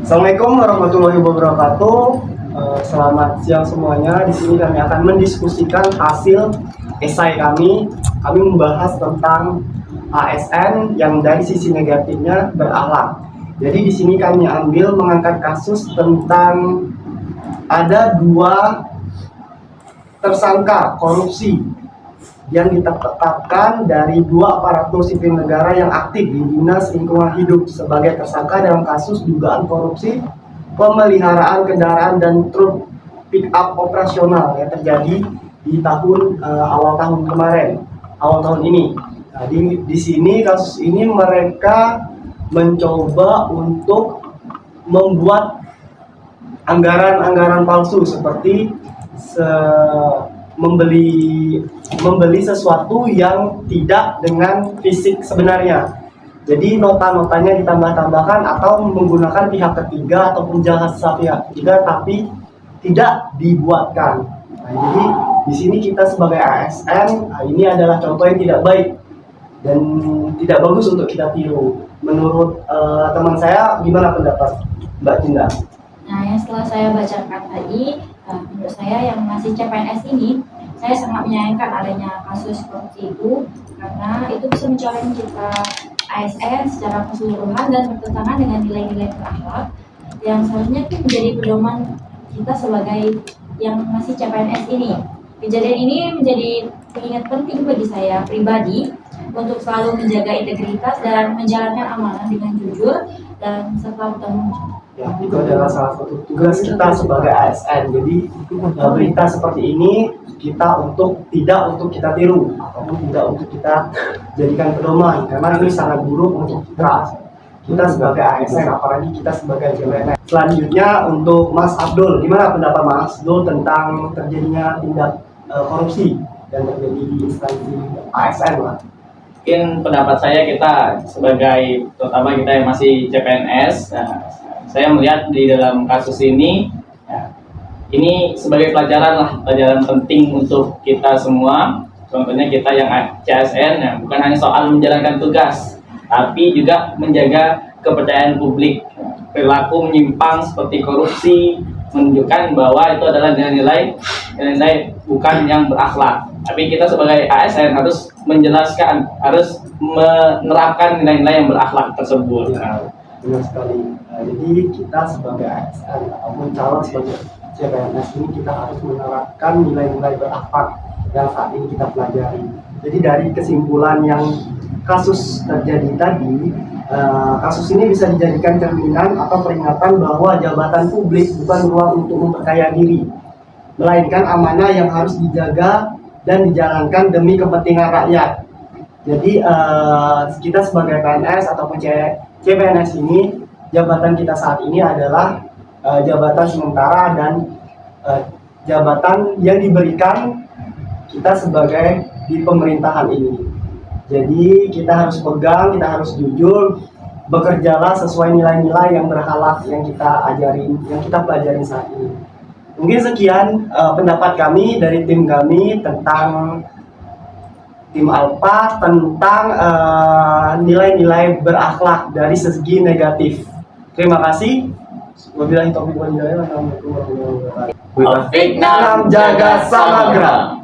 Assalamualaikum warahmatullahi wabarakatuh. Selamat siang semuanya. Di sini kami akan mendiskusikan hasil esai kami. Kami membahas tentang ASN yang dari sisi negatifnya berakhlak. Jadi di sini kami mengangkat kasus tentang ada dua tersangka korupsi yang ditetapkan dari dua aparatur sipil negara yang aktif di Dinas Lingkungan Hidup sebagai tersangka dalam kasus dugaan korupsi pemeliharaan kendaraan dan truk pick up operasional yang terjadi di awal tahun kemarin, awal tahun ini. Nah, di sini kasus ini mereka mencoba untuk membuat anggaran palsu seperti membeli sesuatu yang tidak dengan fisik sebenarnya. Jadi nota-notanya ditambah-tambahkan atau menggunakan pihak ketiga ataupun jasa pihak ketiga tapi tidak dibuatkan. Nah, jadi di sini kita sebagai ASN, ini adalah contoh yang tidak baik dan tidak bagus untuk kita tiru. Menurut teman saya, gimana pendapat Mbak Cinda? Nah, yang setelah saya bacakan tadi, menurut saya yang masih CPNS ini, saya sangat menyayangkan adanya kasus korupsi itu karena itu bisa mencoreng kita ASN secara keseluruhan dan bertentangan dengan nilai-nilai berakhlak yang seharusnya itu menjadi pedoman kita sebagai yang masih CPNS ini. Kejadian ini menjadi pengingat penting bagi saya pribadi untuk selalu menjaga integritas dan menjalankan amanah dengan jujur dan serta bertanggung jawab. Ya, itu adalah salah satu tugas kita sebagai ASN. Jadi berita seperti ini untuk kita tiru ataupun tidak untuk kita jadikan pedoman karena ini sangat buruk untuk kita sebagai ASN, apalagi kita sebagai JLN. Selanjutnya untuk Mas Abdul, gimana pendapat Mas Abdul tentang terjadinya tindak korupsi yang terjadi di instansi ASN lah? Mungkin pendapat saya kita sebagai terutama kita yang masih CPNS, saya melihat di dalam kasus ini, ini sebagai pelajaran penting untuk kita semua. Contohnya kita yang CSN, bukan hanya soal menjalankan tugas, tapi juga menjaga kepercayaan publik. Perilaku menyimpang seperti korupsi menunjukkan bahwa itu adalah nilai-nilai bukan yang berakhlak. Tapi kita sebagai ASN harus menjelaskan, harus menerapkan nilai-nilai yang berakhlak tersebut. Benar sekali. Jadi kita sebagai ASN ataupun calon sebagai CPNS ini kita harus menerapkan nilai-nilai berakhlak yang saat ini kita pelajari. Jadi dari kesimpulan yang kasus terjadi tadi, kasus ini bisa dijadikan cerminan atau peringatan bahwa jabatan publik bukan ruang untuk memperkaya diri, melainkan amanah yang harus dijaga dan dijalankan demi kepentingan rakyat. Jadi kita sebagai PNS ataupun CPNS ini, jabatan kita saat ini adalah jabatan sementara dan jabatan yang diberikan kita sebagai di pemerintahan ini. Jadi kita harus pegang, kita harus jujur, bekerjalah sesuai nilai-nilai yang berakhlak yang kita ajarin, yang kita pelajari saat ini. Mungkin sekian pendapat kami dari tim kami tentang tim Alpha tentang nilai-nilai berakhlak dari segi negatif. Terima kasih. Wabillahi taufiq wal hidayah. Assalamualaikum warahmatullahi wabarakatuh. Jaga Samagra.